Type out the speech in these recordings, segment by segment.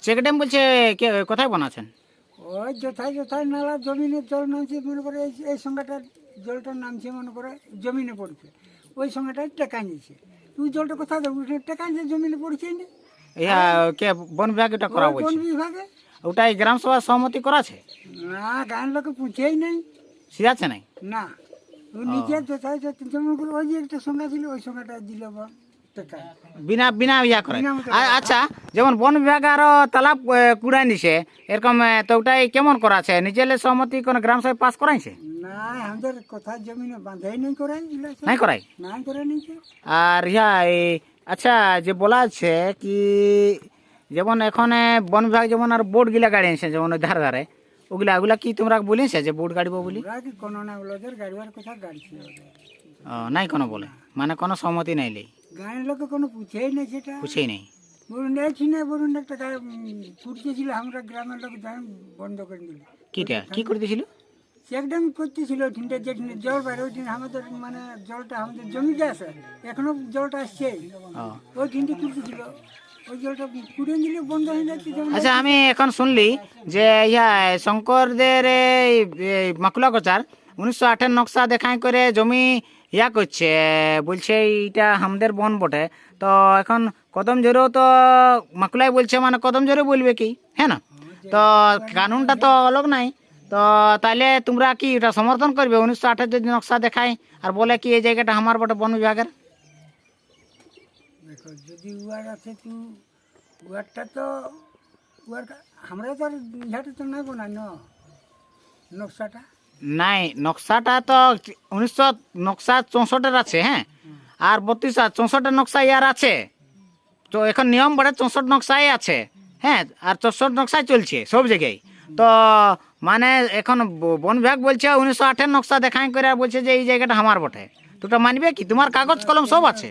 চেকড্যাম বলছে কোথায় বানাচ্ছেন? ওই যথায় যথায় নালা জমিনে জল নামছে মনে করে এই সংখ্যাটার জলটার নামছে মনে করে জমিনে পড়ছে, ওই সংখ্যাটাই টেকা নিয়েছে। তুই জলটা কোথায় দেবো? টেকা নিয়ে জমিনে পড়ছে না, ইয়া কে বন বিভাগ এটা করা ওই কোন বলছে? বিভাগে? ওটাই গ্রাম সভার সহমতি করাছে? না, গান লোকে পুছেই নেই সিরাচ্ছে নাই? না। ওই নিচে যথায় যেমন করে ওই যে একটা সংখ্যা ছিল ওই সংখ্যাটা দিল বা টেকা বিনা বিনা ইয়া করে? বিনা মতো আচ্ছা, যেমন বন বিভাগ আরো তালাব কুড়াই নিছে এরকম, তো ওটাই কেমন করা আছে? নিজের সহমতি কোন গ্রাম সভা পাস করাইছে? না, আমাদের কথা জমিনে বাঁধাই নেই করাই নাই করাই? নাই করে নিচে। আর ইয়া আচ্ছা, যে বলা আছে কি যেমন এখানে বন বিভাগ যেমন আর বোর্ড গিলা গাড়ি আনছে যেমন ওই ধারে ধারে, ওগুলা কি তোমরা বলিছে যে বোর্ড গাড়িব বলি? ওরা কি কোনো না ওদের গাড়িবার কথা গাড়ছে ওদের। নাই কোনো বলে, মানে কোনো সম্মতি নাই লেই? গাঁয়ের লোকে কোনো পুছেই নেই সেটা। বুঝেই নেই। বলুন দেখছি না, বলুন একটা গায়ে ফুটতেছিল আমরা গ্রামের লোক যাই বন্ধ করে দিল। কিটা কি করতেছিল? সে একদম করতেছিল ওইখানটা যেখানে জল বাইরে ওইখানে আমাদের মানে জলটা আমাদের জমিতে আছে, এখনো জলটা আসছে ও ওইখানটা করতেছিল, ওই জলটা কুড়িয়ে দিলে বন্ধ হয়ে যাচ্ছে যেমন। আচ্ছা, আমি এখন শুনলি যে ইয়া শঙ্করদের এই মাকুলা কচার 1908 নকশা দেখাই করে জমি ইয়া করছে, বলছে এইটা আমাদের বন বটে। তো এখন কদম জোরেও তো মাকুলাই বলছে, মানে কদম জোরে বলবে কি, হ্যাঁ না? তো কানুনটা তো অলগ নাই। তো তাইলে তোমরা কি এটা সমর্থন করবে 1908 যদি নকশা দেখায় আর বলে কি এই জায়গাটা আমার বটে বন বিভাগের? দেখো যদি উয়ার আছে তুই উয়ারটা তো উয়ার আমরা তো আর ইহাটা তো নাই বানাই নকশাটা। নাই, নকশাটা তো 1964 আছে, হ্যাঁ। আর 64 নকশা ইয়ার আছে। তো এখন নিয়ম বটে 64 নকশাই আছে, হ্যাঁ। আর 64 নকশাই চলছে সব জায়গায়। তো মানে এখন বন বিভাগ বলছে 1908 নকশা দেখাই করে আর বলছে যে এই জায়গাটা আমার বটে। তোটা মানবে কি? তোমার কাগজ কলম সব আছে,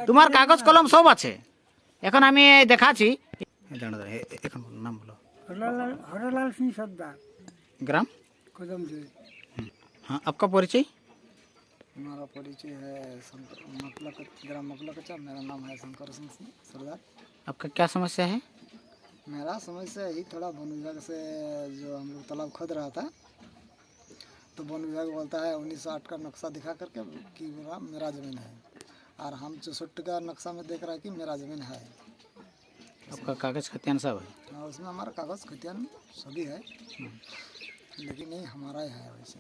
তোমার কাগজ কলম সব আছে। এখন আমি দেখাচ্ছি, এখন বলো, নাম বলো। হরলাল সিং সর্দার, গ্রাম? कदम से। हाँ, आपका परिचय? हमारा परिचय है ग्राम मकला कच्चा। मेरा नाम है शंकर सिंह सरदार। आपका क्या समस्या है? मेरा समस्या यही थोड़ा वन विभाग से जो हम लोग तालाब खोद रहा था, तो वन विभाग बोलता है 1908 का नक्शा दिखा करके कि मेरा ज़मीन है, और हम 64 का नक्शा में देख रहा है कि मेरा ज़मीन है। आपका कागज खतियान सब है? हाँ, उसमें हमारा कागज़ खतियान सभी है, लेकिन नहीं हमारा ही है वैसे।